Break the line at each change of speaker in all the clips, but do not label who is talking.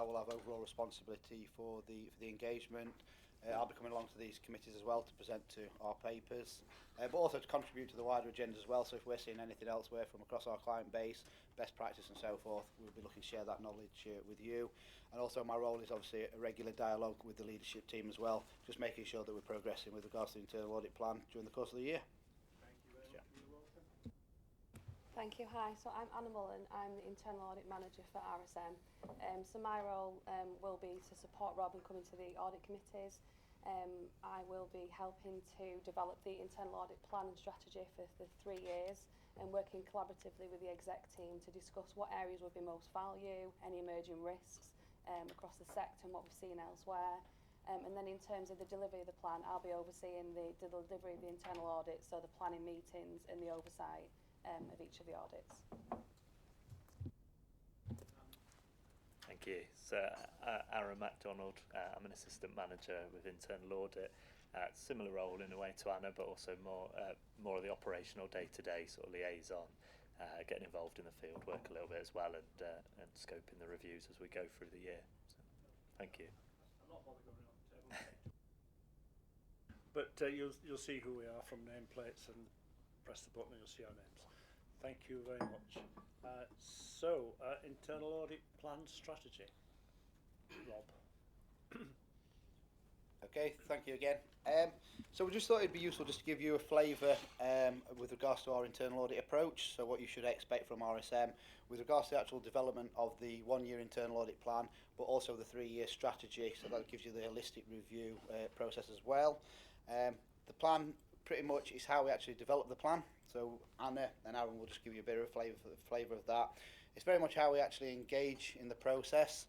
I will have overall responsibility for the engagement. I'll be coming along to these committees as well to present to our papers, but also to contribute to the wider agenda as well. So if we're seeing anything elsewhere from across our client base, best practice and so forth, we'll be looking to share that knowledge with you. And also my role is obviously a regular dialogue with the leadership team as well, just making sure that we're progressing with regards to the internal audit plan during the course of the year.
Thank you. Hi, so I'm Anna Mullen. I'm the Internal Audit Manager for RSM. So my role will be to support Rob in coming to the audit committees. I will be helping to develop the internal audit plan and strategy for the 3 years and working collaboratively with the exec team to discuss what areas would be most value, any emerging risks across the sector and what we've seen elsewhere. And then in terms of the delivery of the plan, I'll be overseeing the delivery of the internal audit, so the planning meetings and the oversight of each of the audits.
Thank you. So, Aaron Macdonald, I'm an assistant manager with internal audit. Similar role in a way to Anna, but also more of the operational day-to-day sort of liaison, getting involved in the field work a little bit as well, and scoping the reviews as we go through the year. So, thank you.
I'm not bothered going on the table. But you'll see who we are from nameplates, and press the button and you'll see our names. Thank you very much. So, internal audit plan strategy. Rob.
Okay, thank you again. So we just thought it'd be useful just to give you a flavour with regards to our internal audit approach, so what you should expect from RSM with regards to the actual development of the 1-year internal audit plan, but also the 3-year strategy, so that gives you the holistic review process as well. The plan pretty much is how we actually develop the plan, so Anna and Aaron will just give you a bit of a flavour of that. It's very much how we actually engage in the process.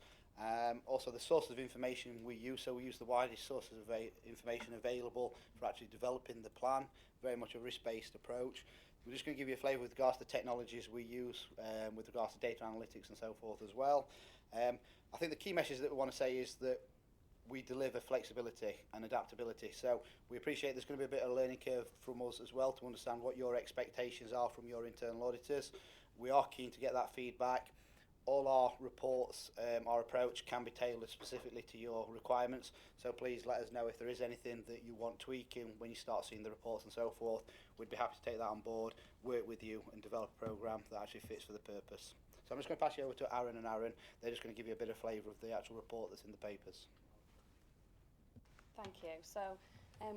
Also the sources of information we use, so we use the widest sources of information available for actually developing the plan, very much a risk-based approach. We're just going to give you a flavour with regards to technologies we use, with regards to data analytics and so forth as well. I think the key message that we want to say is that we deliver flexibility and adaptability, so we appreciate there's going to be a bit of a learning curve from us as well to understand what your expectations are from your internal auditors. We are keen to get that feedback. All our reports, our approach can be tailored specifically to your requirements, so please let us know if there is anything that you want tweaking when you start seeing the reports and so forth. We'd be happy to take that on board, work with you and develop a programme that actually fits for the purpose. So I'm just going to pass you over to Aaron and Aaron. They're just going to give you a bit of flavour of the actual report that's in the papers.
Thank you. So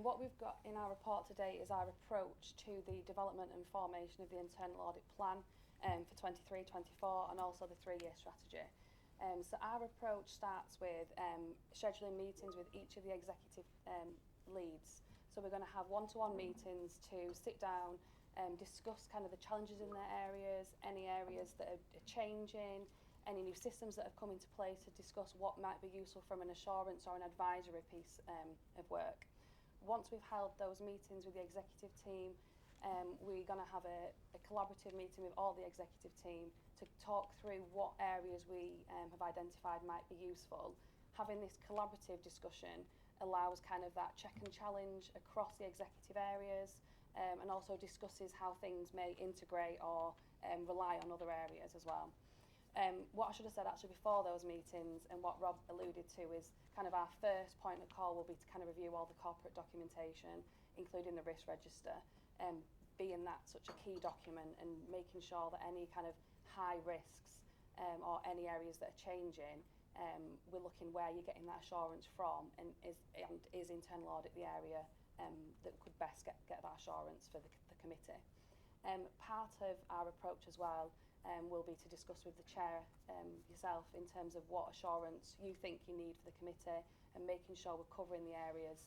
what we've got in our report today is our approach to the development and formation of the internal audit plan for 23-24 and also the 3-year strategy. So our approach starts with scheduling meetings with each of the executive leads. So we're going to have one-to-one meetings to sit down and discuss kind of the challenges in their areas, any areas that are changing, any new systems that have come into play, to discuss what might be useful from an assurance or an advisory piece of work. Once we've held those meetings with the executive team, we're going to have a collaborative meeting with all the executive team to talk through what areas we have identified might be useful. Having this collaborative discussion allows kind of that check and challenge across the executive areas, and also discusses how things may integrate or rely on other areas as well. What I should have said actually before those meetings, and what Rob alluded to, is kind of our first point of call will be to kind of review all the corporate documentation, including the risk register, being that such a key document, and making sure that any kind of high risks or any areas that are changing, we're looking where you're getting that assurance from, and is internal audit the area that could best get that assurance for the committee. Part of our approach as well will be to discuss with the chair yourself in terms of what assurance you think you need for the committee, and making sure we're covering the areas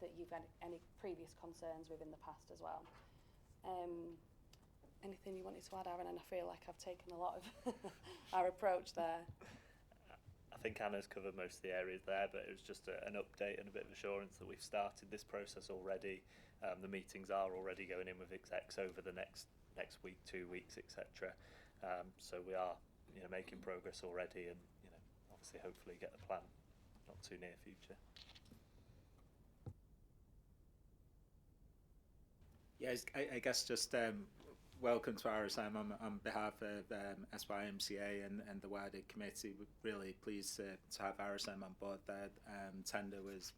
that you've had any previous concerns with in the past as well. Anything you wanted to add, Aaron? And I feel like I've taken a lot of our approach there.
I think Anna's covered most of the areas there, but it was just an update and a bit of assurance that we've started this process already. The meetings are already going in with execs over the next week, 2 weeks, etc. So we are, making progress already, and obviously hopefully get the plan not too near future.
Yeah, I guess just welcome to RSM on behalf of SYMCA and the wider committee. We're really pleased to have RSM on board there. Tender was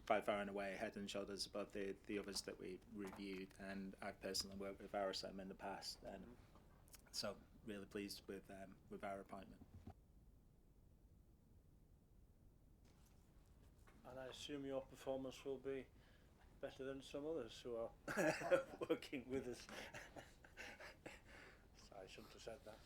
by far and away head and shoulders above the others that we reviewed, and I've personally worked with RSM in the past, and so really pleased with our appointment.
And I assume your performance will be better than some others who are working with us. I shouldn't have said that.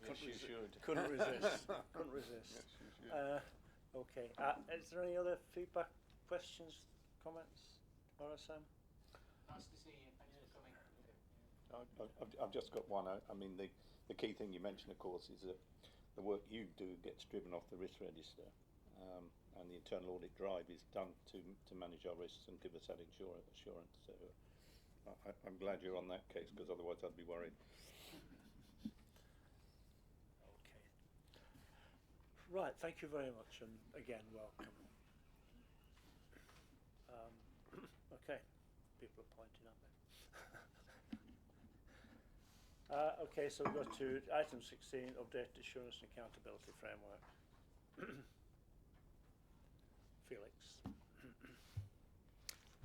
Yes, you should.
Couldn't resist. Couldn't resist.
Yes, you should.
Okay. Is there any other feedback, questions, comments, RSM?
Nice to see you. Thanks for coming.
I've just got one. I mean, the key thing you mentioned, of course, is that the work you do gets driven off the risk register, and the internal audit drive is done to manage our risks and give us that assurance. So I'm glad you're on that case, because otherwise I'd be worried.
Okay. Right. Thank you very much, and again, welcome. Okay. People are pointing at me. Okay, so we'll go to item 16, update assurance and accountability framework. Felix.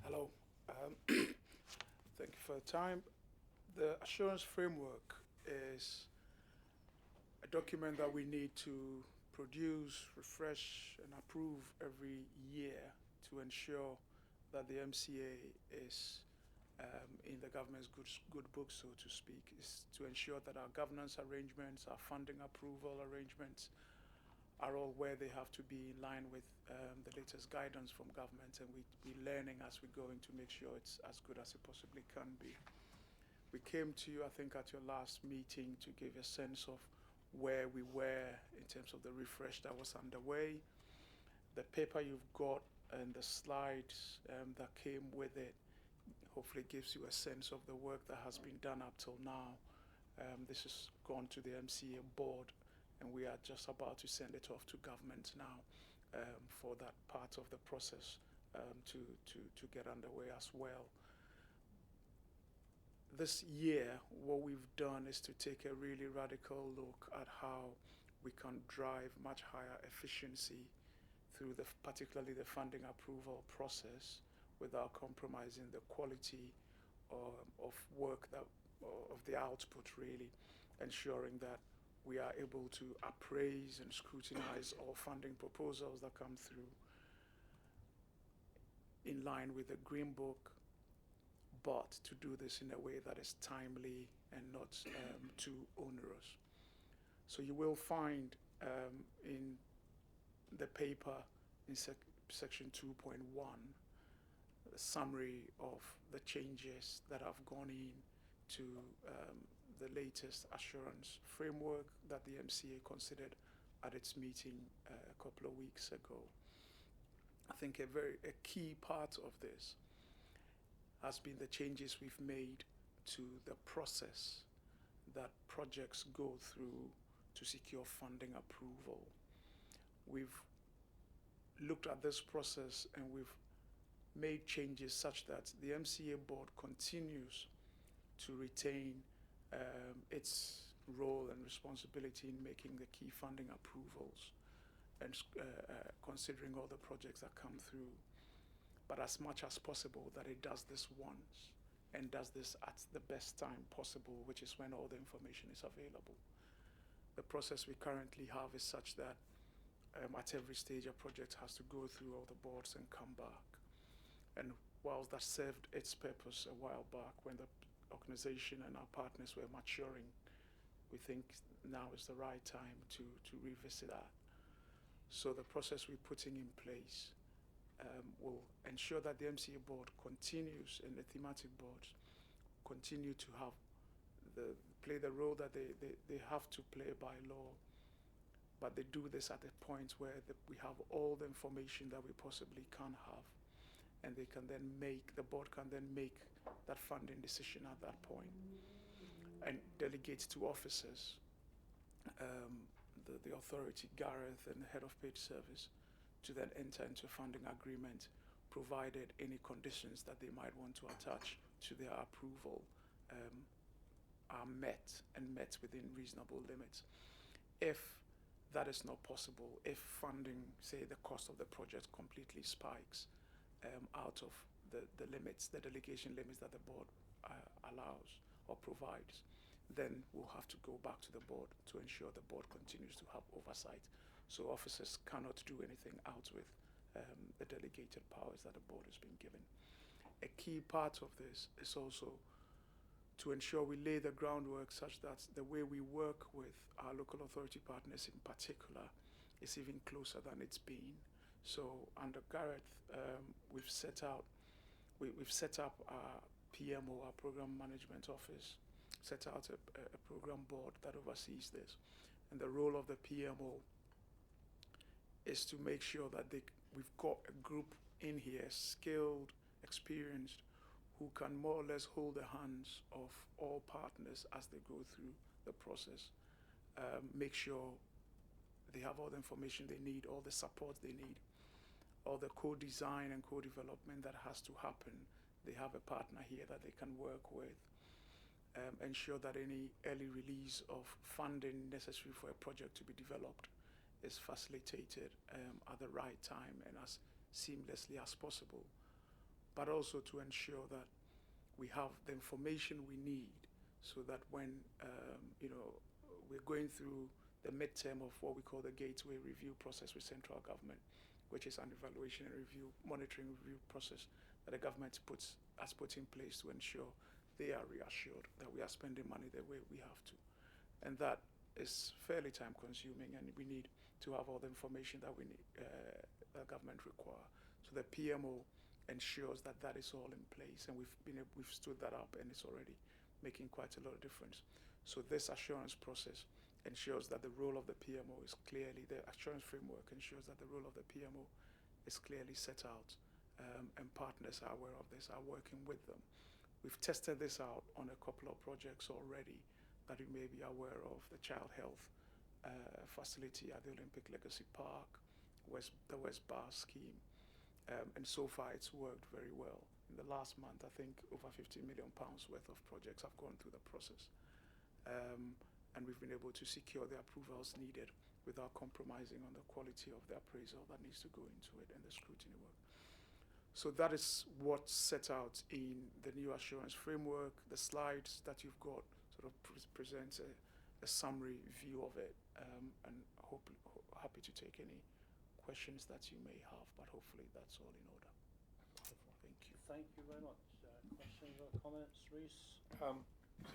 Hello. Thank you for the time. The assurance framework is a document that we need to produce, refresh, and approve every year to ensure that the MCA is in the government's good book, so to speak. Is to ensure that our governance arrangements, our funding approval arrangements are all where they have to be, in line with the latest guidance from government, and we're learning as we go in to make sure it's as good as it possibly can be. We came to you, I think, at your last meeting to give a sense of where we were in terms of the refresh that was underway. The paper you've got and the slides that came with it hopefully gives you a sense of the work that has been done up till now. This has gone to the MCA board, and we are just about to send it off to government now for that part of the process to get underway as well. This year, what we've done is to take a really radical look at how we can drive much higher efficiency through particularly the funding approval process, without compromising the quality of work of the output, really, ensuring that we are able to appraise and scrutinize all funding proposals that come through in line with the Green Book, but to do this in a way that is timely and not too onerous. So you will find in the paper in section 2.1 a summary of the changes that have gone in to the latest assurance framework that the MCA considered at its meeting a couple of weeks ago. I think a key part of this has been the changes we've made to the process that projects go through to secure funding approval. We've looked at this process and we've made changes such that the MCA board continues to retain its role and responsibility in making the key funding approvals and considering all the projects that come through, but as much as possible that it does this once and does this at the best time possible, which is when all the information is available. The process we currently have is such that at every stage a project has to go through all the boards and come back. And whilst that served its purpose a while back when the organization and our partners were maturing, we think now is the right time to revisit that. So the process we're putting in place will ensure that the MCA board continues, and the thematic boards continue to have play the role that they have to play by law, but they do this at a point where we have all the information that we possibly can have, and the board can then make that funding decision at that point and delegate to officers, the authority, Gareth and the head of paid service, to then enter into a funding agreement, provided any conditions that they might want to attach to their approval are met and met within reasonable limits. If that is not possible, if funding, say the cost of the project completely spikes out of the limits, the delegation limits that the board allows or provides, then we'll have to go back to the board to ensure the board continues to have oversight. So officers cannot do anything out with the delegated powers that the board has been given. A key part of this is also to ensure we lay the groundwork such that the way we work with our local authority partners in particular is even closer than it's been. So under Gareth, we've set up our PMO, our Program Management Office, set out a program board that oversees this. And the role of the PMO is to make sure that we've got a group in here, skilled, experienced, who can more or less hold the hands of all partners as they go through the process, make sure they have all the information they need, all the support they need, all the co-design and co-development that has to happen. They have a partner here that they can work with, ensure that any early release of funding necessary for a project to be developed is facilitated at the right time and as seamlessly as possible, but also to ensure that we have the information we need so that when we're going through the midterm of what we call the gateway review process with central government, which is an evaluation and review, monitoring review process that the government has put in place to ensure they are reassured that we are spending money the way we have to. And that is fairly time consuming, and we need to have all the information that we need, that government require. So the PMO ensures that that is all in place, and we've stood that up, and it's already making quite a lot of difference. So this assurance process ensures that the role of the PMO is clearly, the assurance framework ensures that the role of the PMO is clearly set out, and partners are aware of this, are working with them. We've tested this out on a couple of projects already that you may be aware of, the child health facility at the Olympic Legacy Park, the West Bar scheme. And so far it's worked very well. In the last month, I think over £50 million worth of projects have gone through the process. And we've been able to secure the approvals needed without compromising on the quality of the appraisal that needs to go into it and the scrutiny work. So that is what's set out in the new assurance framework. The slides that you've got sort of presents a summary view of it, and happy to take any questions that you may have, but hopefully that's all in order. Thank you.
Thank you very much. Questions or comments, Rhys?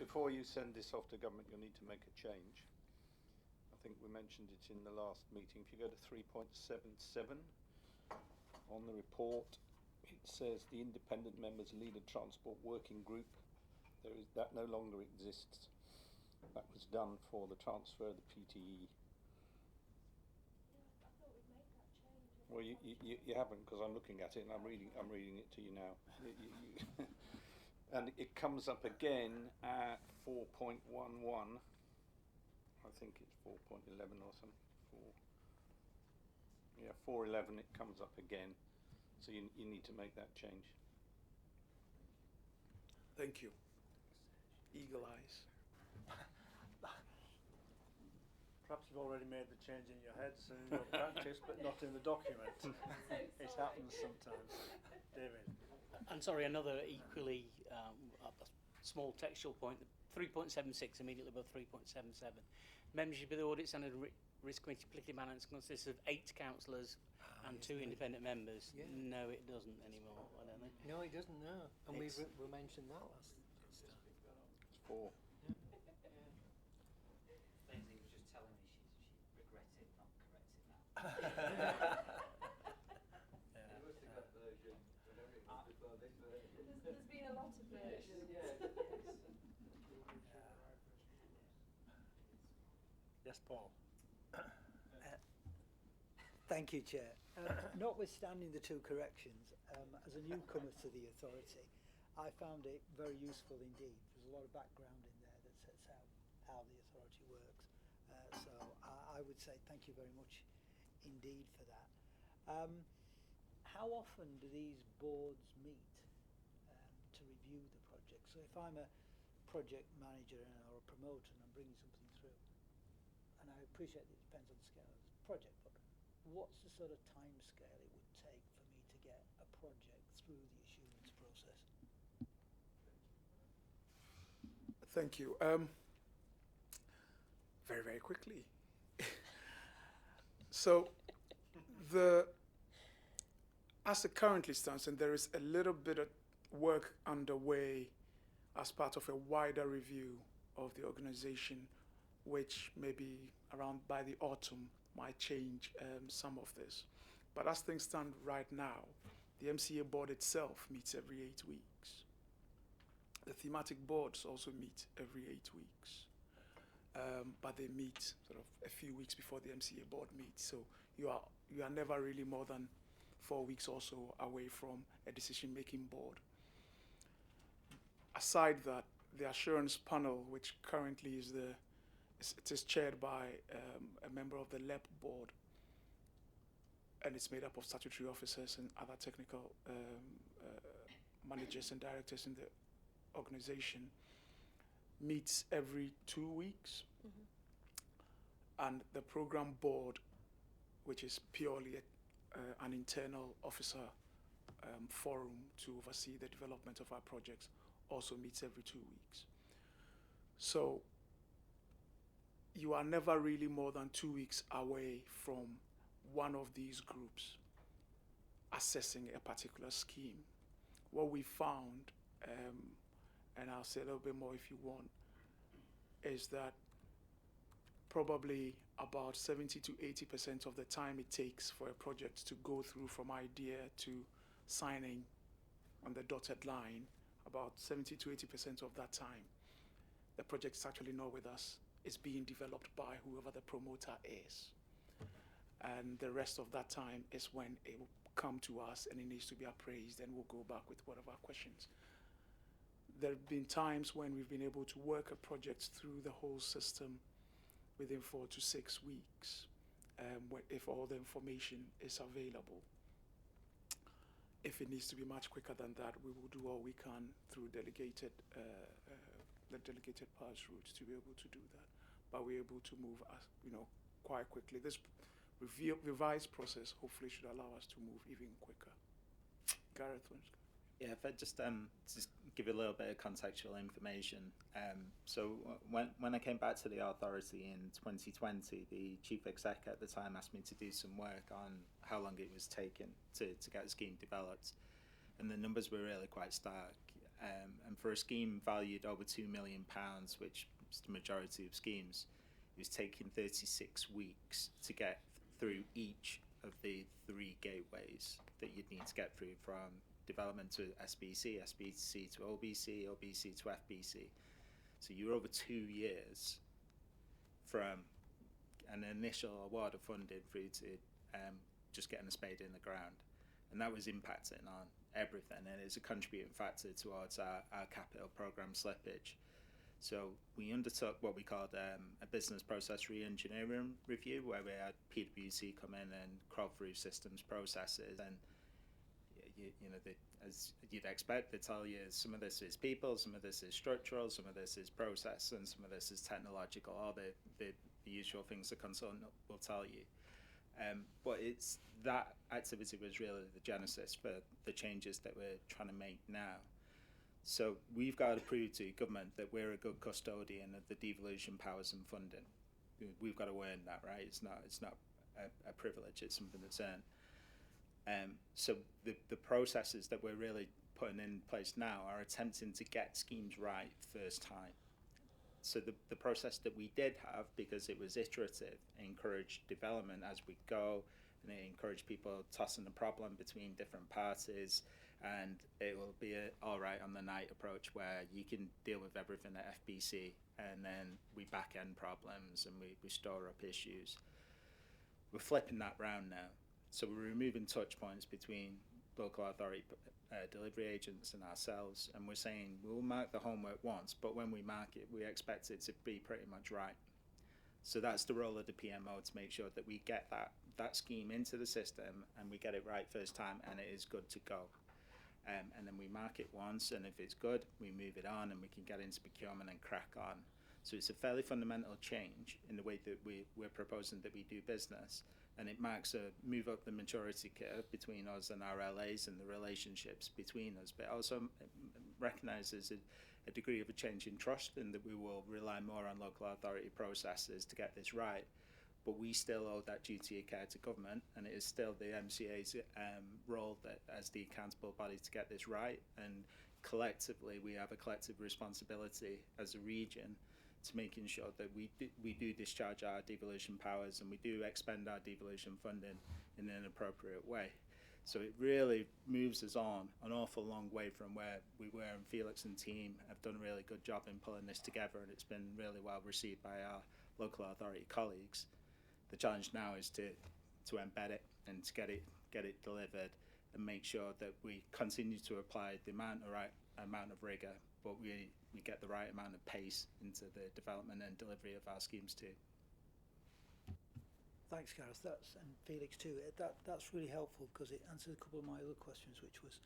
Before you send this off to government, you'll need to make a change. I think we mentioned it in the last meeting. If you go to 3.77 on the report, it says the independent members lead a transport working group. That no longer exists. That was done for the transfer of the PTE. Well, you haven't, because I'm looking at it and I'm reading it to you now. And it comes up again at 4.11. I think it's 4.11 or something. 4.11. It comes up again. So you need to make that change.
Thank you. Eagle eyes.
Perhaps you've already made the change in your heads and in your practice, but not in the document. It happens sometimes. David.
And sorry, another equally small textual point, 3.76 immediately above 3.77. Membership of the Audit Standard Risk Committee applicable balance consists of 8 councillors and 2 independent members.
Yeah.
No, it doesn't anymore, I don't think.
No, it doesn't, no. And we mentioned that last time.
It's 4.
Lindsay was just telling me she regretted not correcting that.
There's been a lot of versions.
Yes, Paul.
Thank you, Chair. Notwithstanding the 2 corrections, as a newcomer to the authority, I found it very useful indeed. There's a lot of background in there that sets out how the authority works. So I would say thank you very much indeed for that. How often do these boards meet to review the So if I'm a project manager or a promoter and I'm bringing something through, and I appreciate that it depends on the scale of the project, but what's the sort of time scale it would take for me to get a project through the assurance process?
Thank you. Very, very quickly. So, as it currently stands, and there is a little bit of work underway as part of a wider review of the organization, which maybe around by the autumn might change some of this. But as things stand right now, the MCA board itself meets every 8 weeks. The thematic boards also meet every 8 weeks. But they meet sort of a few weeks before the MCA board meets. So you are never really more than 4 weeks or so away from a decision-making board. Aside that, the assurance panel, which currently it is chaired by a member of the LEP board, and it's made up of statutory officers and other technical managers and directors in the organization, meets every 2 weeks. And the program board, which is purely an internal officer forum to oversee the development of our projects, also meets every 2 weeks. So you are never really more than 2 weeks away from one of these groups assessing a particular scheme. What we found, and I'll say a little bit more if you want, is that probably about 70 to 80% of the time it takes for a project to go through from idea to signing on the dotted line, about 70 to 80% of that time, the project is actually not with us. It's being developed by whoever the promoter is. And the rest of that time is when it will come to us and it needs to be appraised, and we'll go back with whatever questions. There have been times when we've been able to work a project through the whole system within 4 to 6 weeks, if all the information is available. If it needs to be much quicker than that, we will do all we can through the delegated powers route to be able to do that. But we're able to move, quite quickly. This revised process hopefully should allow us to move even quicker. Gareth,
yeah, if I just give you a little bit of contextual information. So when I came back to the authority in 2020, the chief exec at the time asked me to do some work on how long it was taking to get a scheme developed, and the numbers were really quite stark. And for a scheme valued over £2 million, which is the majority of schemes, it was taking 36 weeks to get through each of the 3 gateways that you'd need to get through, from development to SBC, SBC to OBC, OBC to FBC. So you're over 2 years from an initial award of funding through to just getting a spade in the ground. And that was impacting on everything, and it's a contributing factor towards our capital programme slippage. So we undertook what we called a business process re-engineering review, where we had PwC come in and crawl through systems processes, and as you'd expect, they tell you some of this is people, some of this is structural, some of this is process, and some of this is technological, all the usual things the consultant will tell you. But it's that activity was really the genesis for the changes that we're trying to make now. So we've got to prove to government that we're a good custodian of the devolution powers and funding. We've got to earn that, right? It's not a privilege, it's something that's earned. So the processes that we're really putting in place now are attempting to get schemes right first time. So the process that we did have, because it was iterative, encouraged development as we go, and it encouraged people tossing the problem between different parties, and it will be a all right on the night approach where you can deal with everything at FBC, and then we back end problems and we store up issues. We're flipping that round now. So we're removing touch points between local authority delivery agents and ourselves, and we're saying we'll mark the homework once, but when we mark it, we expect it to be pretty much right. So that's the role of the PMO, to make sure that we get that scheme into the system and we get it right first time and it is good to go. and then we mark it once, and if it's good, we move it on, and we can get into procurement and crack on. So it's a fairly fundamental change in the way that we're proposing that we do business, and it marks a move up the maturity curve between us and our LAs and the relationships between us, but also recognises a degree of a change in trust, and that we will rely more on local authority processes to get this right. But we still owe that duty of care to government, and it is still the MCA's role that as the accountable body to get this right, and collectively we have a collective responsibility as a region to making sure that we do discharge our devolution powers, and we do expend our devolution funding in an appropriate way. So it really moves us on an awful long way from where we were, and Felix and team have done a really good job in pulling this together, and it's been really well received by our local authority colleagues. The challenge now is to embed it and to get it delivered, and make sure that we continue to apply the right amount of rigour, but we get the right amount of pace into the development and delivery of our schemes too.
Thanks, Gareth. And Felix too. That's really helpful because it answers a couple of my other questions, which was,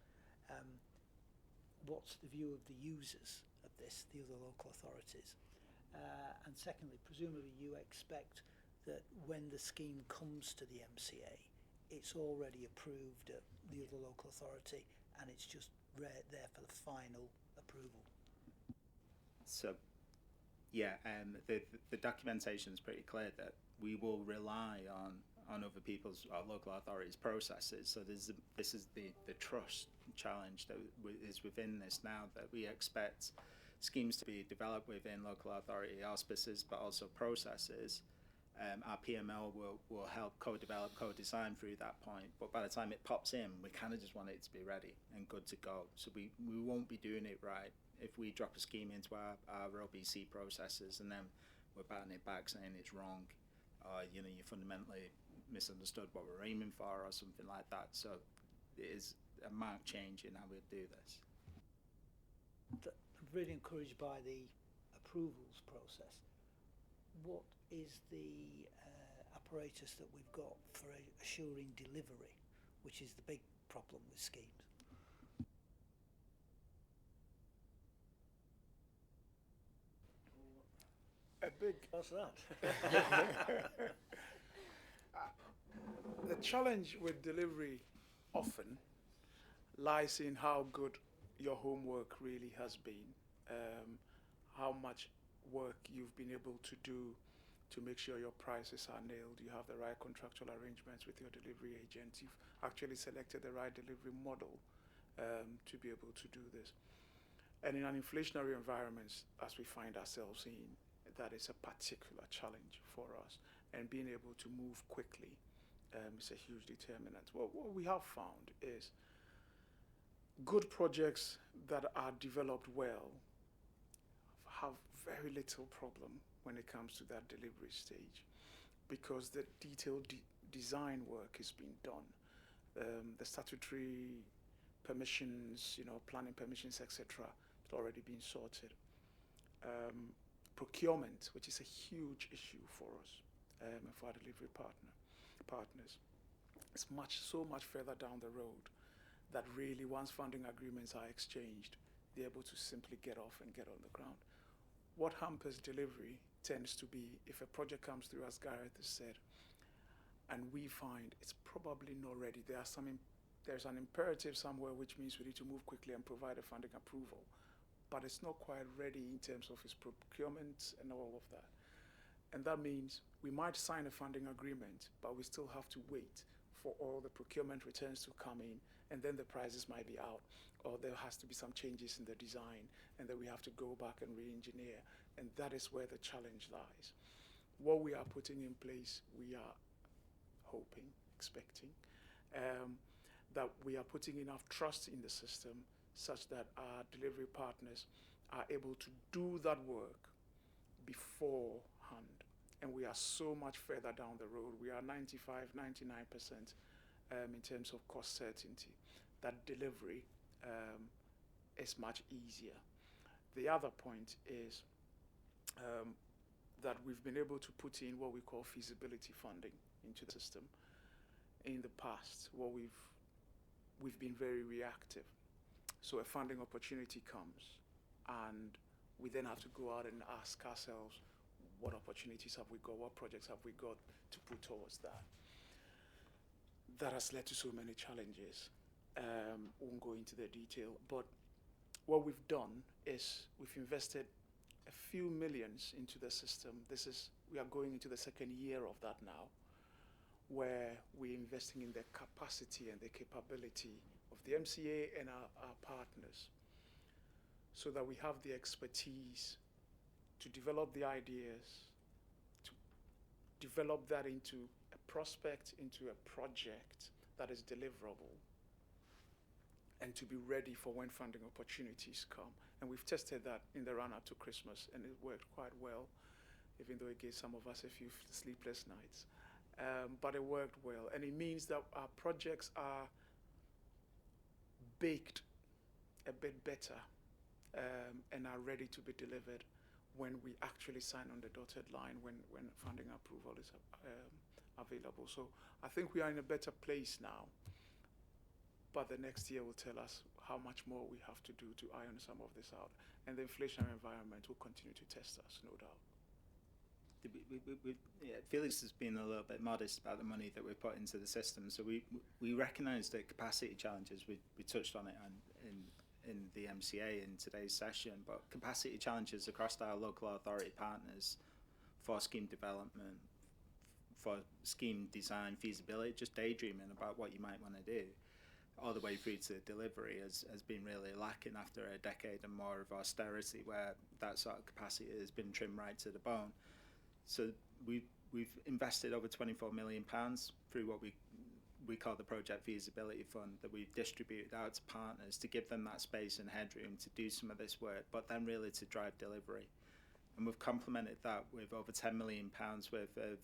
what's the view of the users of this, the other local authorities? And secondly, presumably you expect that when the scheme comes to the MCA, it's already approved at the other local authority, and it's just there for the final approval.
So, yeah, the documentation is pretty clear that we will rely on other people's local authorities' processes. So this is the trust challenge that is within this now, that we expect schemes to be developed within local authority auspices, but also processes. Our PML will help co-develop, co-design through that point, but by the time it pops in, we kind of just want it to be ready and good to go. So we won't be doing it right if we drop a scheme into our OBC processes and then we're batting it back saying it's wrong, you fundamentally misunderstood what we're aiming for or something like that. So it is a marked change in how we do this.
I'm really encouraged by the approvals process. What is the apparatus that we've got for assuring delivery, which is the big problem with schemes?
A big.
What's that?
The challenge with delivery often lies in how good your homework really has been, how much work you've been able to do to make sure your prices are nailed, you have the right contractual arrangements with your delivery agent, you've actually selected the right delivery model to be able to do this. And in an inflationary environment, as we find ourselves in, that is a particular challenge for us, and being able to move quickly is a huge determinant. What we have found is good projects that are developed well have very little problem when it comes to that delivery stage, because the detailed design work is being done. The statutory permissions, planning permissions, etc., it's already been sorted. Procurement, which is a huge issue for us and for our delivery partners, it's so much further down the road that really once funding agreements are exchanged, they're able to simply get off and get on the ground. What hampers delivery tends to be if a project comes through, as Gareth has said, and we find it's probably not ready. There's an imperative somewhere, which means we need to move quickly and provide a funding approval, but it's not quite ready in terms of its procurement and all of that. And that means we might sign a funding agreement, but we still have to wait for all the procurement returns to come in, and then the prices might be out, or there has to be some changes in the design, and then we have to go back and re-engineer, and that is where the challenge lies. What we are putting in place, we are hoping, expecting, that we are putting enough trust in the system such that our delivery partners are able to do that work beforehand. And we are so much further down the road. We are 95, 99% in terms of cost certainty. That delivery is much easier. The other point is that we've been able to put in what we call feasibility funding into the system. In the past, we've been very reactive. So a funding opportunity comes, and we then have to go out and ask ourselves, what opportunities have we got? What projects have we got to put towards that? That has led to so many challenges. Won't go into the detail, but what we've done is we've invested a few millions into the system. We are going into the second year of that now, where we're investing in the capacity and the capability of the MCA and our partners, so that we have the expertise to develop the ideas, to develop that into a prospect, into a project that is deliverable, and to be ready for when funding opportunities come. And we've tested that in the run-up to Christmas, and it worked quite well, even though it gave some of us a few sleepless nights. But it worked well, and it means that our projects are baked a bit better and are ready to be delivered when we actually sign on the dotted line, when funding approval is available. So I think we are in a better place now, but the next year will tell us how much more we have to do to iron some of this out. And the inflationary environment will continue to test us, no doubt.
Felix has been a little bit modest about the money that we put into the system. So we recognise the capacity challenges. We touched on it in the MCA in today's session, but capacity challenges across our local authority partners for scheme development, for scheme design, feasibility, just daydreaming about what you might want to do, all the way through to delivery has been really lacking after a decade and more of austerity, where that sort of capacity has been trimmed right to the bone. So we've invested over £24 million through what we call the Project Feasibility Fund, that we've distributed out to partners to give them that space and headroom to do some of this work, but then really to drive delivery. And we've complemented that with over £10 million worth of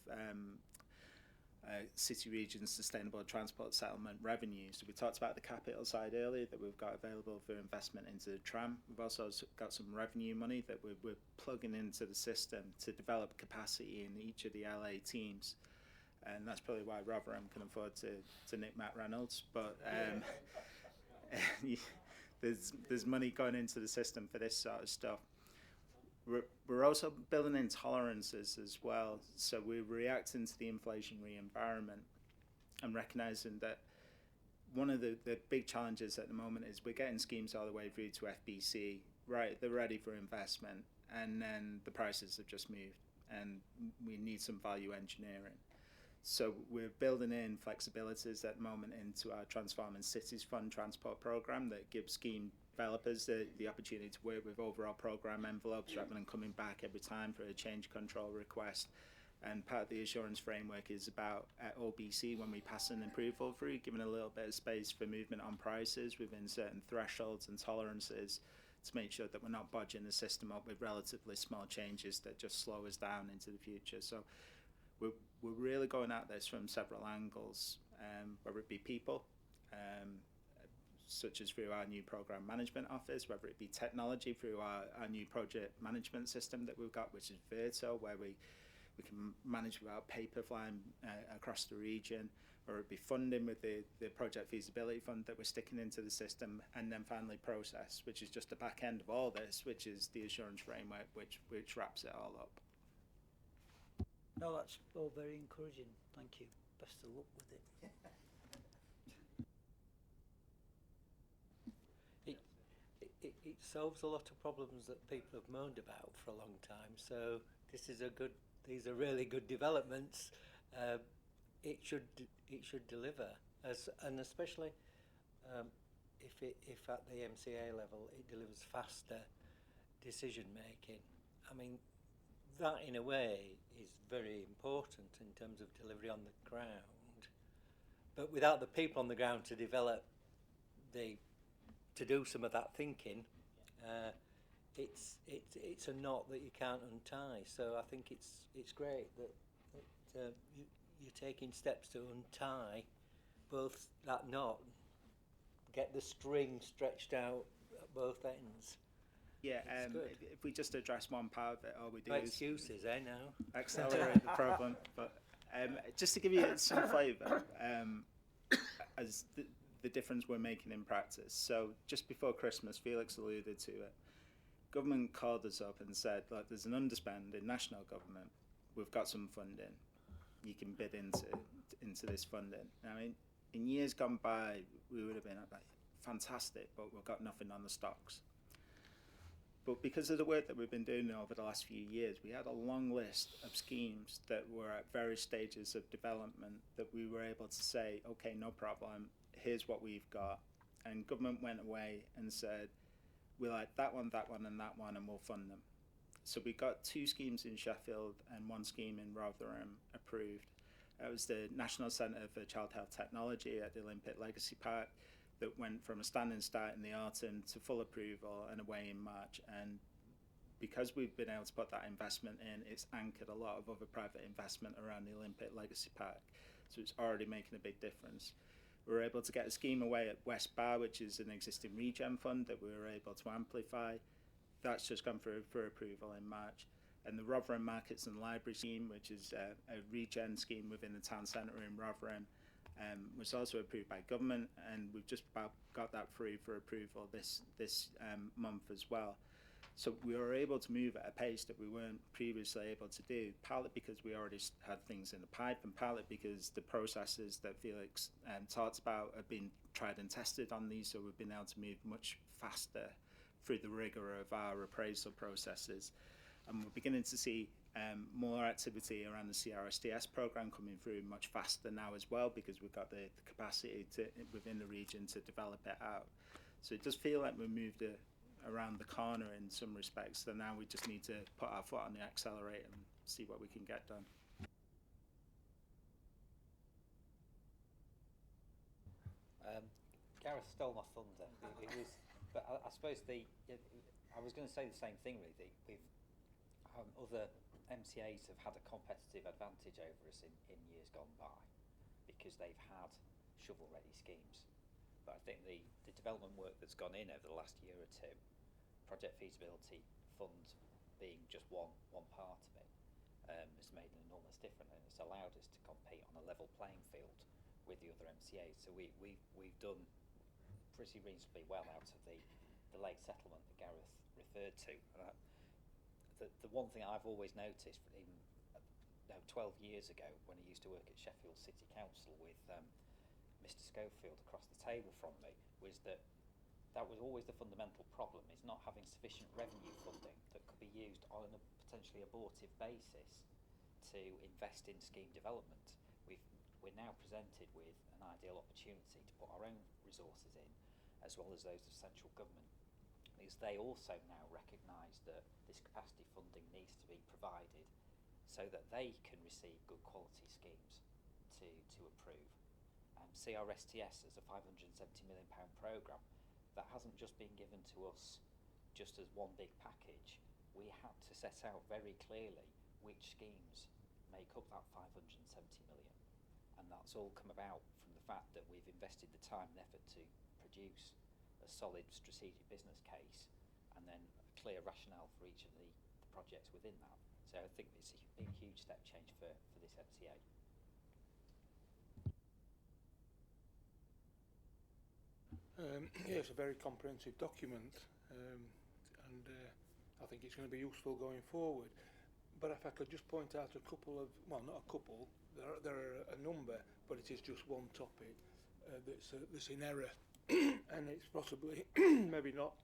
City Region Sustainable Transport Settlement revenue. So we talked about the capital side earlier that we've got available for investment into the tram. We've also got some revenue money that we're plugging into the system to develop capacity in each of the LA teams. And that's probably why Rotherham can afford to nick Matt Reynolds. But there's money going into the system for this sort of stuff. We're also building in tolerances as well. So we're reacting to the inflationary environment and recognising that one of the big challenges at the moment is we're getting schemes all the way through to FBC, right? They're ready for investment, and then the prices have just moved, and we need some value engineering. So we're building in flexibilities at the moment into our Transforming Cities Fund transport programme that gives scheme developers the opportunity to work with overall programme envelopes rather than coming back every time for a change control request. And part of the assurance framework is about, at OBC, when we pass an approval through, giving a little bit of space for movement on prices within certain thresholds and tolerances to make sure that we're not bodging the system up with relatively small changes that just slow us down into the future. So we're really going at this from several angles, whether it be people, such as through our new programme management office, whether it be technology through our new project management system that we've got, which is Virtual, where we can manage without paper flying across the region, or it be funding with the Project Feasibility Fund that we're sticking into the system, and then finally process, which is just the back end of all this, which is the assurance framework, which wraps it all up.
No, that's all very encouraging. Thank you. Best of luck with it.
It solves a lot of problems that people have moaned about for a long time. So these are really good developments. It should deliver, and especially if at the MCA level it delivers faster decision making. I mean, that in a way is very important in terms of delivery on the ground. But without the people on the ground to develop to do some of that thinking, it's a knot that you can't untie. So I think it's great that you're taking steps to untie both that knot, get the string stretched out at both ends.
Yeah, if we just address one part of it, all we do is
excuses, now
accelerate the problem. But just to give you some flavour, as the difference we're making in practice. So just before Christmas, Felix alluded to it. Government called us up and said, look, there's an underspend in national government. We've got some funding. You can bid into this funding. I mean, in years gone by, we would have been like, fantastic, but we've got nothing on the stocks. But because of the work that we've been doing over the last few years, we had a long list of schemes that were at various stages of development that we were able to say, okay, no problem, here's what we've got. And government went away and said, we like that one, and that one, and we'll fund them. So we got 2 schemes in Sheffield and 1 scheme in Rotherham approved. That was the National Centre for Child Health Technology at the Olympic Legacy Park that went from a standing start in the autumn to full approval and away in March. And because we've been able to put that investment in, it's anchored a lot of other private investment around the Olympic Legacy Park. So it's already making a big difference. We were able to get a scheme away at West Bar, which is an existing regen fund that we were able to amplify. That's just gone for approval in March. And the Rotherham Markets and Library scheme, which is a regen scheme within the town centre in Rotherham, was also approved by government, and we've just about got that through for approval this month as well. So we were able to move at a pace that we weren't previously able to do, partly because we already had things in the pipe, and partly because the processes that Felix talked about have been tried and tested on these, so we've been able to move much faster through the rigour of our appraisal processes. And we're beginning to see more activity around the CRSDS programme coming through much faster now as well, because we've got the capacity to within the region to develop it out. So it does feel like we've moved around the corner in some respects, so now we just need to put our foot on the accelerator and see what we can get done.
Gareth stole my thunder. It was, but I suppose I was going to say the same thing really. We've other MCAs have had a competitive advantage over us in years gone by because they've had shovel-ready schemes. But I think the development work that's gone in over the last year or two, project feasibility fund being just one part of it, has made an enormous difference, and it's allowed us to compete on a level playing field with the other MCAs. So we've done pretty reasonably well out of the late settlement that Gareth referred to. The one thing I've always noticed, even 12 years ago when I used to work at Sheffield City Council with Mr Schofield across the table from me, was that was always the fundamental problem, is not having sufficient revenue funding that could be used on a potentially abortive basis to invest in scheme development. We're now presented with an ideal opportunity to put our own resources in, as well as those of central government, because they also now recognise that this capacity funding needs to be provided so that they can receive good quality schemes to approve. CRSTS is a £570 million programme that hasn't just been given to us just as one big package. We had to set out very clearly which schemes make up that 570 million, and that's all come about from the fact that we've invested the time and effort to produce a solid strategic business case and then a clear rationale for each of the projects within that. So I think it's been a huge step change for this MCA.
Yeah, it's a very comprehensive document, and I think it's going to be useful going forward. But if I could just point out a couple of, well, not a couple, there are a number, but it is just one topic that's in error, and it's possibly maybe not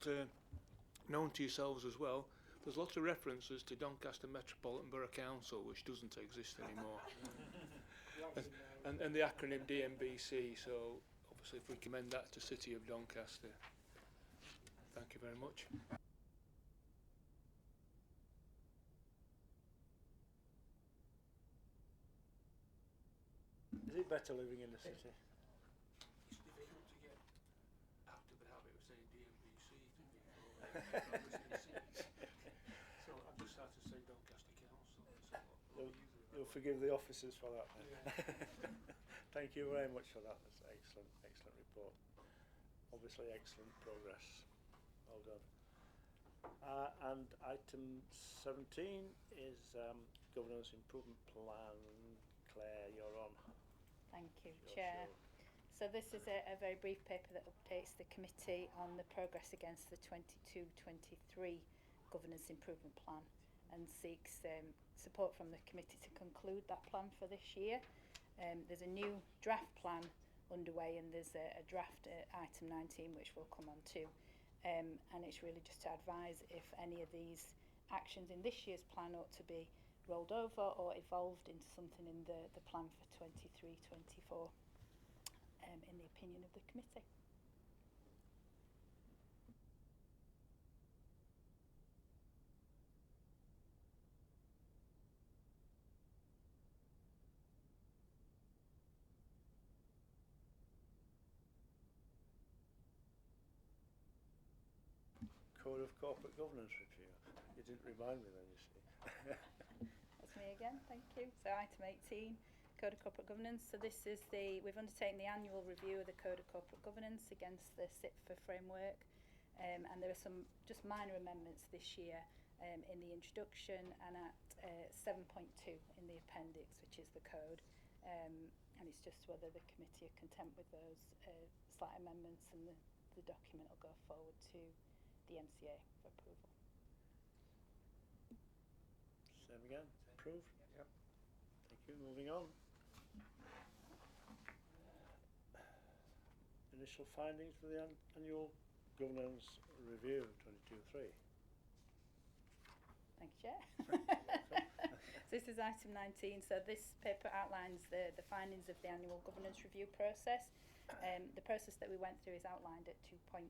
known to yourselves as well. There's lots of references to Doncaster Metropolitan Borough Council, which doesn't exist anymore, and the acronym DMBC. So obviously, if we commend that to City of Doncaster. Thank you very much.
Is it better living in the city?
It's difficult to get out of the habit of saying DMBC to people. So I've just had to say Doncaster Council.
You'll forgive the officers for that then. Yeah. Thank you very much for that. That's excellent report. Obviously excellent progress. Well done. And item 17 is Governance Improvement Plan. Claire, you're on.
Thank you, Chair. So this is a very brief paper that updates the committee on the progress against the 22-23 Governance Improvement Plan and seeks support from the committee to conclude that plan for this year. There's a new draft plan underway, and there's a draft item 19 which we'll come on to, and it's really just to advise if any of these actions in this year's plan ought to be rolled over or evolved into something in the plan for 23-24, in the opinion of the committee.
Code of Corporate Governance Review. You didn't remind me then, you see.
That's me again, thank you. So item 18, Code of Corporate Governance. So this is we've undertaken the annual review of the Code of Corporate Governance against the SIPFA framework, and there are some just minor amendments this year in the introduction and at 7.2 in the appendix, which is the code, and it's just whether the committee are content with those slight amendments, and the document will go forward to the MCA for approval.
Same again. Approved? Yep. Thank you. Moving on. Initial findings for the annual governance review 22-3.
Thank you, Chair. So this is item 19. So this paper outlines the findings of the annual governance review process. The process that we went through is outlined at 2.1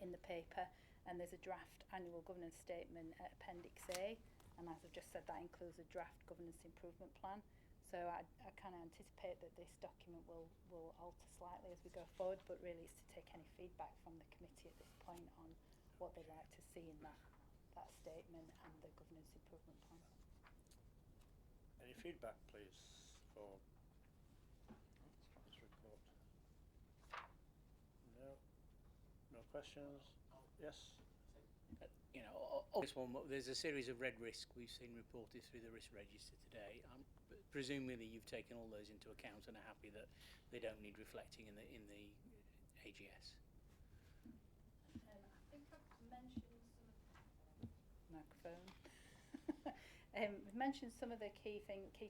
in the paper, and there's a draft annual governance statement at Appendix A, and as I've just said, that includes a draft governance improvement plan. So I kind of anticipate that this document will alter slightly as we go forward, but really it's to take any feedback from the committee at this point on what they'd like to see in that statement and the governance improvement plan.
Any feedback, please, for this report? No. No questions? Yes?
You know, on this one, there's a series of red risk we've seen reported through the risk register today. Presumably you've taken all those into account and are happy that they don't need reflecting in the AGS.
I think I've mentioned microphone. Mentioned some of the key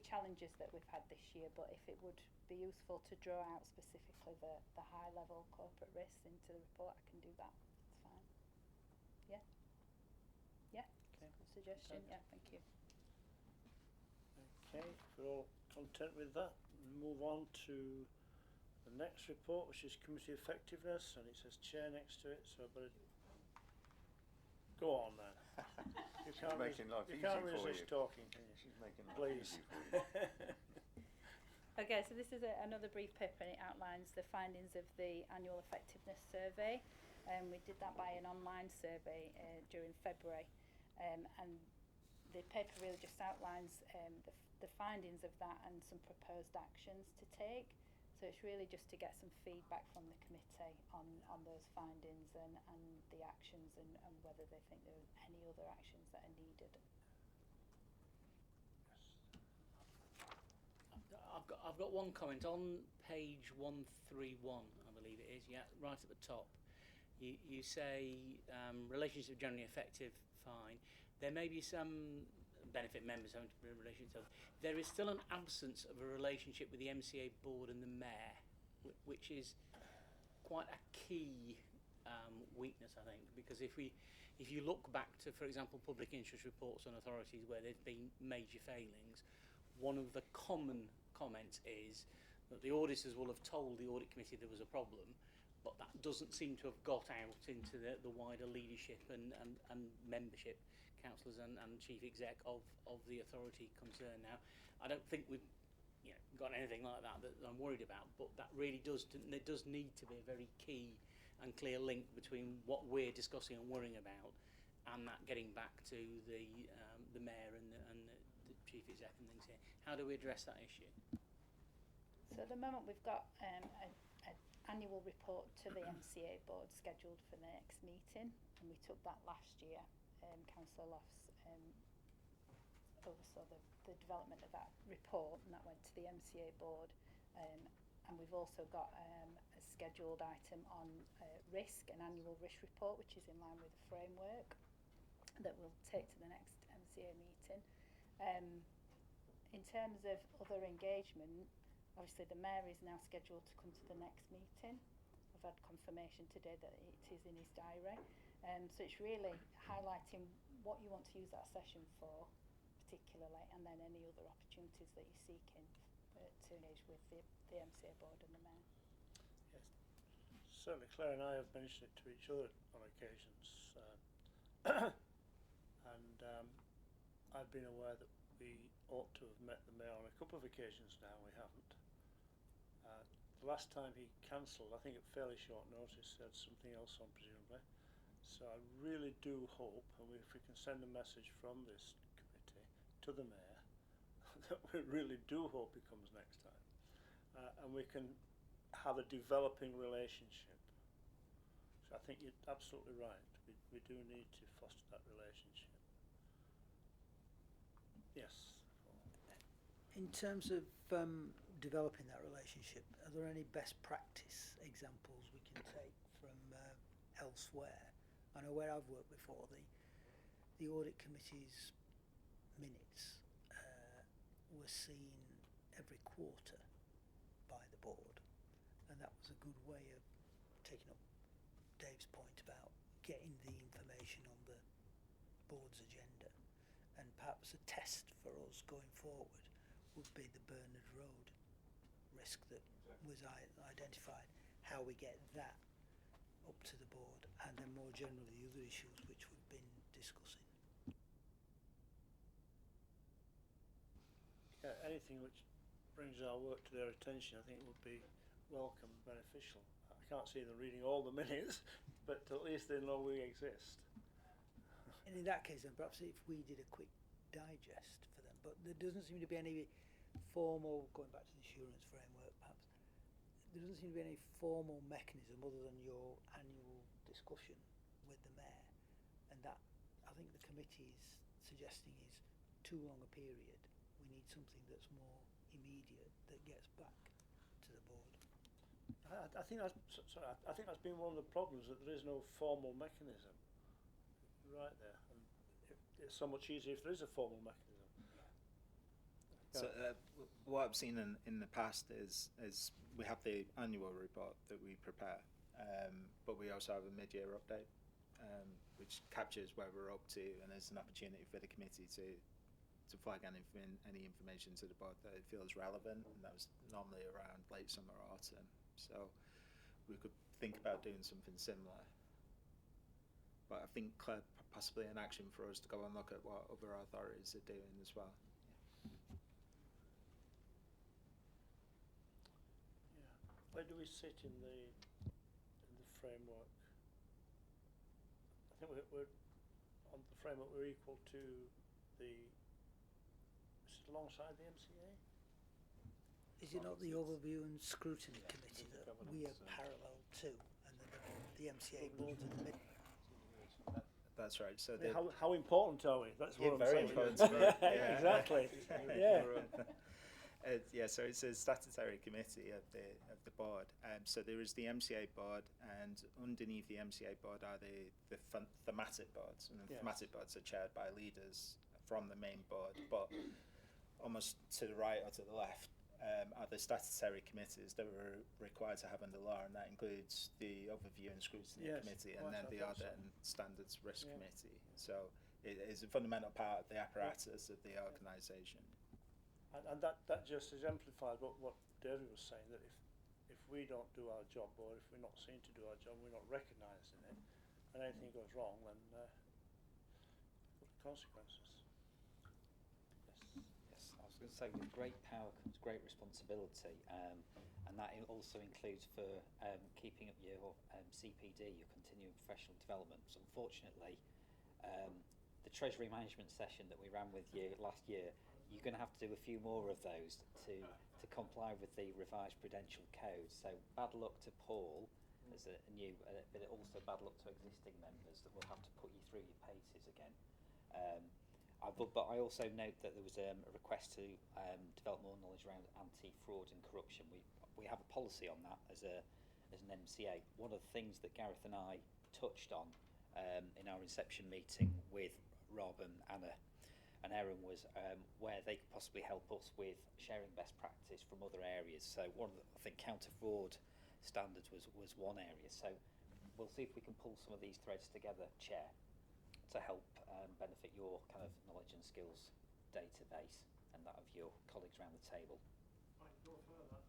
challenges that we've had this year, but if it would be useful to draw out specifically the high level corporate risks into the report, I can do that. That's fine. Yeah. Yeah.
Okay.
Good suggestion. Yeah. Thank you.
Okay, if we're all content with that, we'll move on to the next report, which is committee effectiveness, and it says chair next to it, so I better go on then. You can't resist talking, can you?
She's making life
Please.
easy for you.
Okay, so this is another brief paper, and it outlines the findings of the annual effectiveness survey. We did that by an online survey during February, and the paper really just outlines the findings of that and some proposed actions to take. So it's really just to get some feedback from the committee on those findings and the actions and whether they think there are any other actions that are needed.
I've got one comment on page 131, I believe it is. Yeah, right at the top. You say relationships generally effective, fine. There may be some benefit members having to be in relation to. There is still an absence of a relationship with the MCA board and the mayor, which is quite a key weakness, I think, because if you look back to, for example, public interest reports on authorities where there's been major failings, one of the common comments is that the auditors will have told the audit committee there was a problem, but that doesn't seem to have got out into the wider leadership and membership, councillors and chief exec of the authority concerned. Now, I don't think we've got anything like that I'm worried about, but that really there does need to be a very key and clear link between what we're discussing and worrying about and that getting back to the mayor and the chief exec and things here. How do we address that issue?
So at the moment we've got an annual report to the MCA board scheduled for the next meeting, and we took that last year. Councillor Lofts oversaw the development of that report, and that went to the MCA board, and we've also got a scheduled item on risk, an annual risk report, which is in line with the framework that we'll take to the next MCA meeting. In terms of other engagement, obviously the Mayor is now scheduled to come to the next meeting. I've had confirmation today that it is in his diary. So it's really highlighting what you want to use that session for, particularly, and then any other opportunities that you're seeking to engage with the MCA board and the Mayor.
Yes, certainly Claire and I have mentioned it to each other on occasions, and I've been aware that we ought to have met the Mayor on a couple of occasions now. We haven't. The last time he cancelled, I think at fairly short notice, he had something else on presumably. So I really do hope, and if we can send a message from this committee to the Mayor, that we really do hope he comes next time, and we can have a developing relationship. So I think you're absolutely right. We do need to foster that relationship. Yes.
In terms of developing that relationship, are there any best practice examples we can take from elsewhere? I know where I've worked before, the audit committee's minutes were seen every quarter by the board, and that was a good way of taking up Dave's point about getting the information on the board's agenda. And perhaps a test for us going forward would be the Bernard Road risk that was identified, how we get that up to the board, and then more generally the other issues which we've been discussing.
Yeah, anything which brings our work to their attention I think would be welcome and beneficial. I can't see them reading all the minutes, but at least they know we exist.
And in that case then perhaps if we did a quick digest for them, but there doesn't seem to be any formal, going back to the insurance framework perhaps, there doesn't seem to be any formal mechanism other than your annual discussion with the Mayor, and that I think the committee is suggesting is too long a period. We need something that's more immediate that gets back to the board.
I think that's I think that's been one of the problems, that there is no formal mechanism. Right there, and it's so much easier if there is a formal mechanism.
So what I've seen in the past is we have the annual report that we prepare, but we also have a mid-year update, which captures where we're up to, and is an opportunity for the committee to flag any information to the board that it feels relevant, and that was normally around late summer or autumn. So we could think about doing something similar. But I think possibly an action for us to go and look at what other authorities are doing as well.
Where do we sit in the framework? I think we're on the framework. We're equal to the. Is it alongside the MCA?
Is it not the overview and scrutiny committee that we are parallel to, and the MCA board's in the middle?
That's right. So
how important are we? That's what I'm
very
saying.
important. Yeah.
Exactly. Yeah.
So it's a statutory committee of the board. So there is the MCA board, and underneath the MCA board are the thematic boards, and the thematic boards are chaired by leaders from the main board. But almost to the right or to the left are the statutory committees that we're required to have under law, and that includes the overview and scrutiny committee, and then the audit and standards risk committee. So it is a fundamental part of the apparatus of the organisation.
And that just exemplifies what David was saying, that if we don't do our job, or if we're not seen to do our job, we're not recognised in it, and anything goes wrong, then what are the consequences?
Yes, I was going to say, with great power comes great responsibility, and that also includes for keeping up your CPD, your continuing professional development. So unfortunately, the Treasury Management session that we ran with you last year, you're going to have to do a few more of those to comply with the revised Prudential Code. So bad luck to Paul as a new, but also bad luck to existing members that will have to put you through your paces again. But I also note that there was a request to develop more knowledge around anti-fraud and corruption. We have a policy on that as an MCA. One of the things that Gareth and I touched on in our inception meeting with Rob and Anna and Erin was where they could possibly help us with sharing best practice from other areas. So one of the, I think counter-fraud standards was one area. So we'll see if we can pull some of these threads together, Chair, to help benefit your kind of knowledge and skills database and that of your colleagues around the table.
I can go further.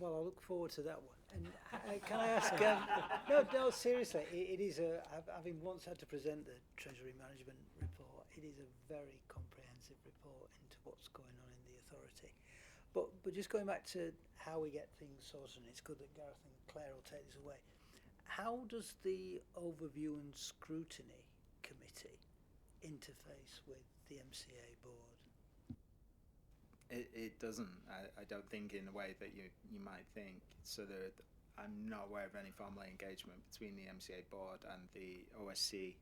Well, I look forward to that one. And can I ask? No, seriously, it is a. Having once had to present the Treasury Management report, it is a very comprehensive report into what's going on in the authority. But just going back to how we get things sorted, and it's good that Gareth and Claire will take this away. How does the Overview and Scrutiny Committee interface with the MCA board?
It doesn't. I don't think in a way that you might think. So I'm not aware of any formal engagement between the MCA board and the OSC.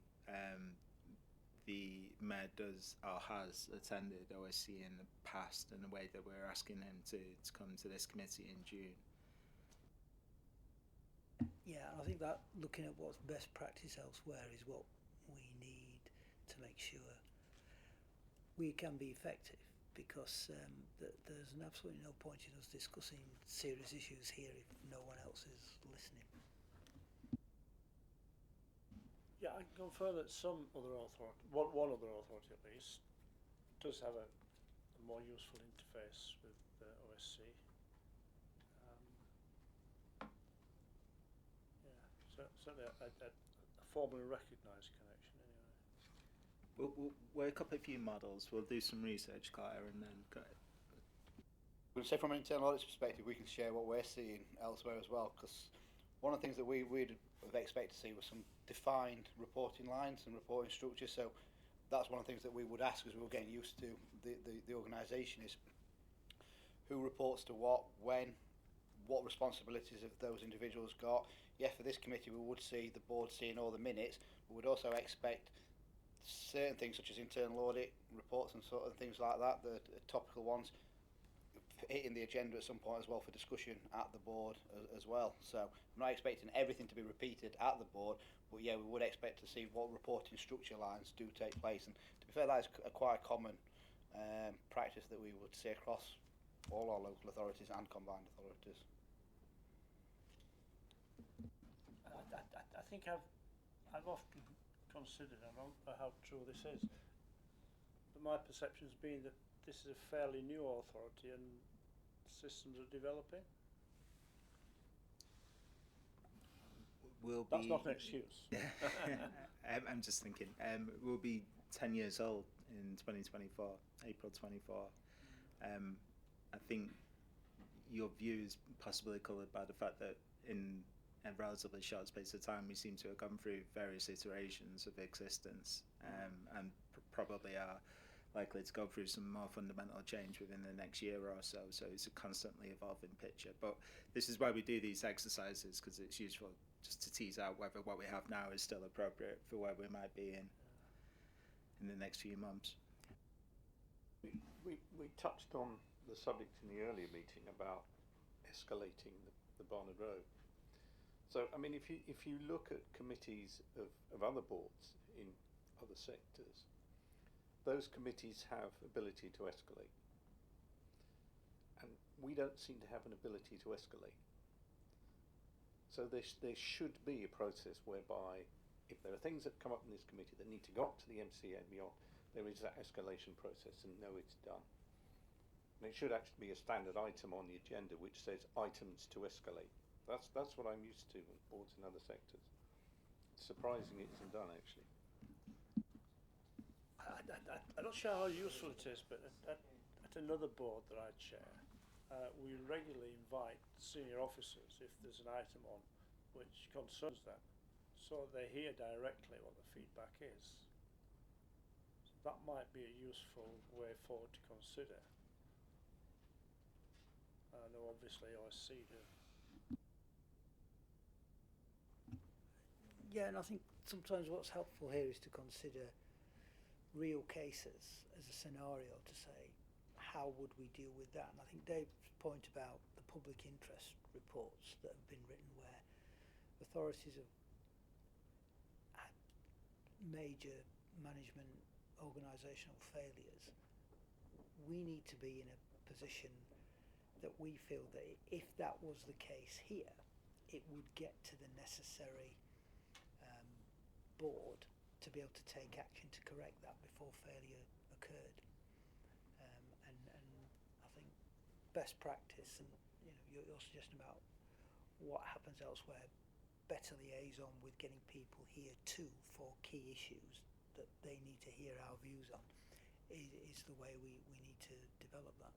The Mayor does or has attended OSC in the past in a way that we're asking him to come to this committee in June.
Yeah, I think that looking at what's best practice elsewhere is what we need to make sure we can be effective. Because there's absolutely no point in us discussing serious issues here if no one else is listening.
Yeah, I can confirm that some other authority, one other authority at least, does have a more useful interface with the OSC. Yeah, certainly a formally recognised connection anyway.
We'll work up a few models. We'll do some research, Claire, and then go ahead.
We'll say from an internal audit perspective, we can share what we're seeing elsewhere as well, because one of the things that we'd have expected to see was some defined reporting lines and reporting structure. So that's one of the things that we would ask as we were getting used to the organisation is who reports to what, when, what responsibilities have those individuals got. Yeah, for this committee we would see the board seeing all the minutes, but we'd also expect certain things such as internal audit reports and sort of things like that, the topical ones, hitting the agenda at some point as well for discussion at the board as well. So I'm not expecting everything to be repeated at the board, but yeah, we would expect to see what reporting structure lines do take place. And to be fair, that is quite a common practice that we would see across all our local authorities and combined authorities.
I think I've often considered, I don't know how true this is, but my perception has been that this is a fairly new authority and systems are developing. That's not an excuse.
I'm just thinking, we'll be 10 years old in 2024, April 24. I think your view is possibly coloured by the fact that in a relatively short space of time we seem to have gone through various iterations of existence and probably are likely to go through some more fundamental change within the next year or so. So it's a constantly evolving picture. But this is why we do these exercises, because it's useful just to tease out whether what we have now is still appropriate for where we might be in the next few months.
We touched on the subject in the earlier meeting about escalating the Barnett Road. So, I mean, if you look at committees of other boards in other sectors, those committees have ability to escalate. And we don't seem to have an ability to escalate. So there should be a process whereby if there are things that come up in this committee that need to go up to the MCA and beyond, there is that escalation process and know it's done. And it should actually be a standard item on the agenda which says items to escalate. That's what I'm used to in boards in other sectors. It's surprising it isn't done actually.
I'm not sure how useful it is, but at another board that I chair, we regularly invite senior officers if there's an item on which concerns them, so they hear directly what the feedback is. So that might be a useful way forward to consider. I know obviously OSC do.
Yeah, and I think sometimes what's helpful here is to consider real cases as a scenario to say, how would we deal with that? And I think Dave's point about the public interest reports that have been written where authorities have had major management organisational failures, we need to be in a position that we feel that if that was the case here, it would get to the necessary board to be able to take action to correct that before failure occurred. And I think best practice, and your suggestion about what happens elsewhere, better liaison with getting people here too for key issues that they need to hear our views on is the way we need to develop that.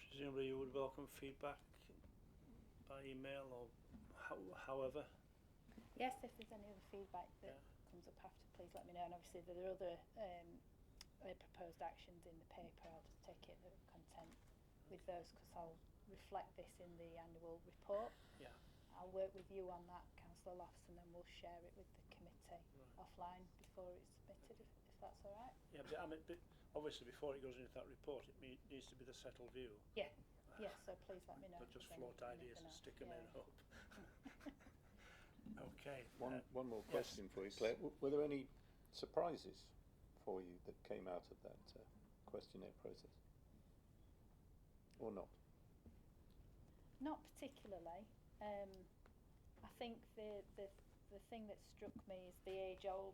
Presumably you would welcome feedback by email or however.
Yes, if there's any other feedback that comes up after, please let me know. And obviously there are other proposed actions in the paper. I'll just take it at content with those because I'll reflect this in the annual report.
Yeah.
I'll work with you on that, Councillor Lofts, and then we'll share it with the committee offline before it's submitted, if that's all right.
Yeah, but I mean, obviously before it goes into that report, it needs to be the settled view.
Yeah. Yes, so please let me know.
Not just float ideas and stick them in hope. Okay.
One more question for you, Claire. Were there any surprises for you that came out of that questionnaire process? Or not?
Not particularly. I think the thing that struck me is the age-old,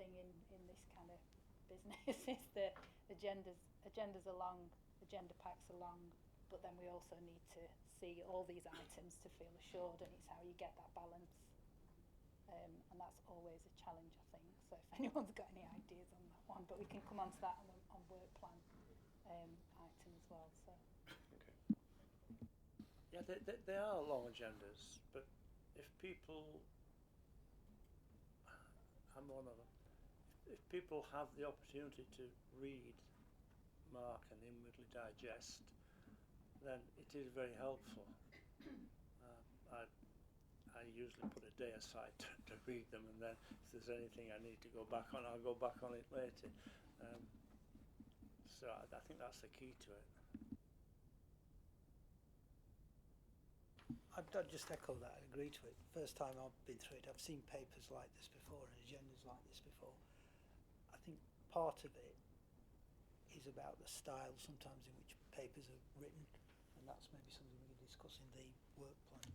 thing in this kind of business is the agendas are long, agenda packs are long, but then we also need to see all these items to feel assured, and it's how you get that balance. And that's always a challenge, I think. So if anyone's got any ideas on that one, but we can come on to that on work plan item as well. So.
Okay.
Yeah, they are long agendas, but if people, I'm one of them, if people have the opportunity to read, mark and inwardly digest, then it is very helpful. I usually put a day aside to read them, and then if there's anything I need to go back on, I'll go back on it later. So I think that's the key to it.
I'd just echo that and agree to it. First time I've been through it, I've seen papers like this before and agendas like this before. I think part of it is about the style sometimes in which papers are written, and that's maybe something we can discuss in the work plan.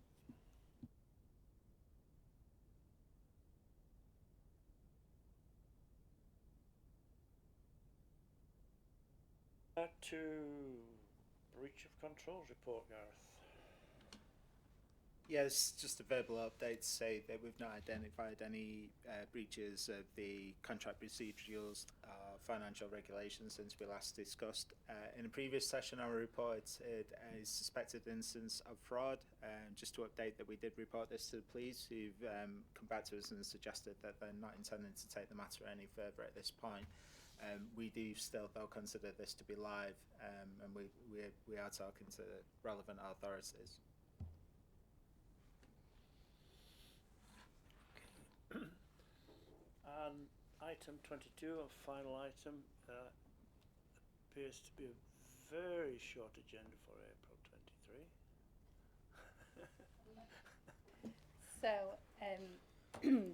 To breach of controls report, Gareth.
Yes, just a verbal update to say that we've not identified any breaches of the contract procedures financial regulations since we last discussed. In a previous session, I reported a suspected instance of fraud. Just to update that we did report this to the police, who've come back to us and suggested that they're not intending to take the matter any further at this point. We do still, though, consider this to be live, and we are talking to relevant authorities.
And item 22, a final item, appears to be a very short agenda for April 23.
So,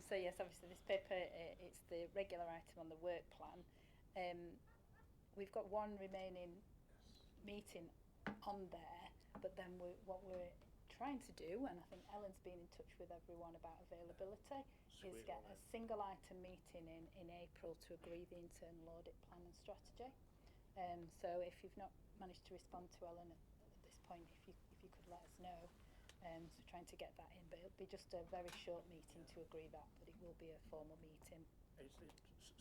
so yes, obviously this paper, it's the regular item on the work plan. We've got one remaining meeting on there, but then what we're trying to do, and I think Ellen's been in touch with everyone about availability, is get a single item meeting in April to agree the internal audit plan and strategy. So if you've not managed to respond to Ellen at this point, if you could let us know. So trying to get that in, but it'll be just a very short meeting to agree that, but it will be a formal meeting.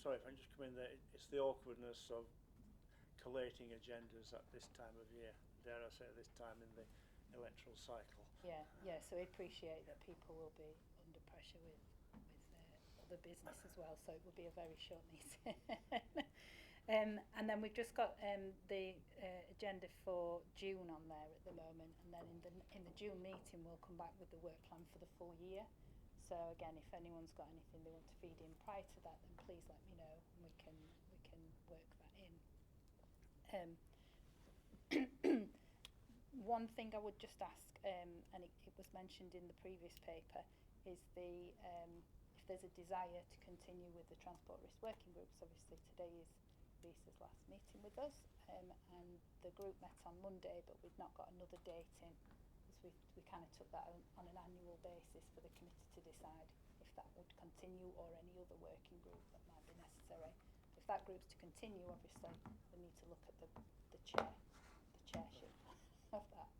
Sorry if I just come in there, it's the awkwardness of collating agendas at this time of year, dare I say, at this time in electoral cycle.
Yeah, yeah. So we appreciate that people will be under pressure with other business as well. So it will be a very short meeting. And then we've just got the agenda for June on there at the moment, and then in the June meeting we'll come back with the work plan for the full year. So again, if anyone's got anything they want to feed in prior to that, then please let me know, and we can work that in. One thing I would just ask, and it was mentioned in the previous paper, is if there's a desire to continue with the transport risk working groups. Obviously today is Rhys's last meeting with us, and the group met on Monday, but we've not got another date in, because we kind of took that on an annual basis for the committee to decide if that would continue or any other working group that might be necessary. If that group's to continue, obviously we need to look at the chairship of that.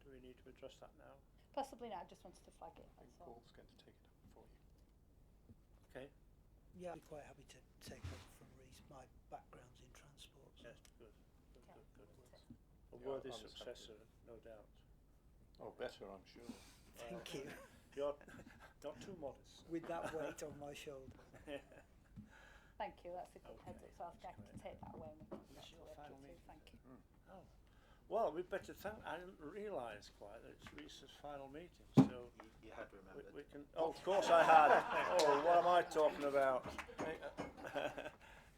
Do we need to address that now?
Possibly not. I just wanted to flag it.
I think
That's all.
Paul's going to take it up for you.
Okay.
Yeah, I'd be quite happy to take up from Rhys. My background's in transport. So.
Yes, good.
Okay.
A
Yeah,
worthy
I'm happy
successor,
with
no doubt.
Oh, better, I'm sure.
Thank you.
You're not too modest.
With that weight on my shoulder.
Thank you. That's a good
Okay,
heads up. So I'll
that's
get to
great.
take that away and we can
This
start
is
to
your
work
final
it through.
meeting.
Thank you.
Oh. Well, we'd better thank. I didn't realise quite that it's Rhys's final meeting, so
You had remembered.
we can. Oh, of course I had. Oh, what am I talking about?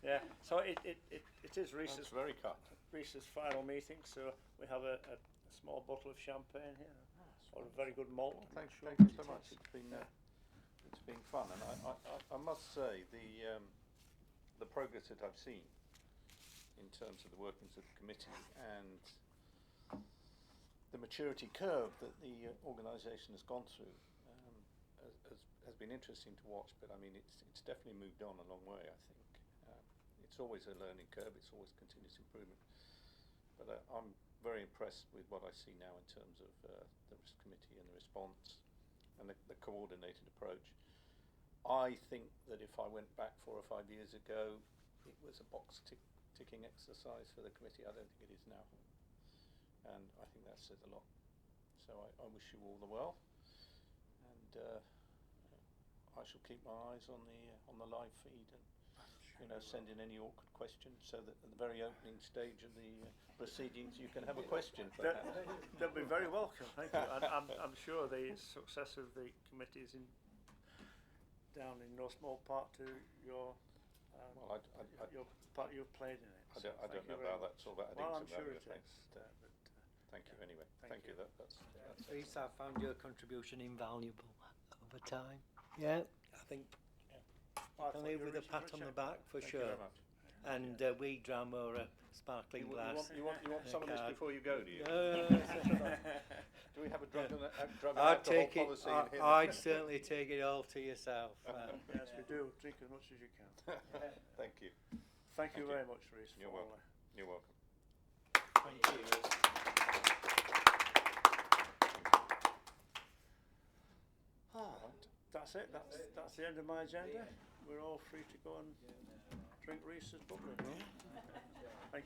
Yeah. So it is Rhys's
That's very kind.
Rhys's final meeting. So we have a small bottle of champagne here, or a very good malt.
Well, thank
I'm sure.
you so much. It's been fun, and I must say the progress that I've seen in terms of the workings of the committee and the maturity curve that the organisation has gone through has been interesting to watch. But I mean, it's definitely moved on a long way. I think it's always a learning curve. It's always continuous improvement. But I'm very impressed with what I see now in terms of the risk committee and the response and the coordinated approach. I think that if I went back 4 or 5 years ago, it was a box ticking exercise for the committee. I don't think it is now, and I think that says a lot. So I wish you all the well, and I shall keep my eyes on the live feed and send in any awkward questions, so that at the very opening stage of the proceedings you can have a question.
They'll be very welcome. Thank you. And I'm sure the success of the committee is down in no small part to your your part you've played in it.
I don't know about that sort of adding
Well,
to
I'm sure
that,
it
but
is.
thank you anyway.
Thank
Thank you.
you.
That's
Rhys, I found your contribution invaluable over time. Yeah, I think
Well, I
you can
thought
leave
you
with
were
a pat
reaching
on the
for
back for
Thank
sure.
you very much.
And we dram over a sparkling glass.
You want some of this
card.
before you go, do you? Do we have a drug and
I'd
alcohol
take it.
policy in here?
I'd certainly take it all to yourself.
Yes, we do. Drink as much as you can.
Thank you.
Thank you
you.
very much, Rhys.
You're
for,
welcome. You're welcome.
Thank you.
That's it. That's the end of my agenda. We're all free to go and drink Rhys's bubbly. Thank you.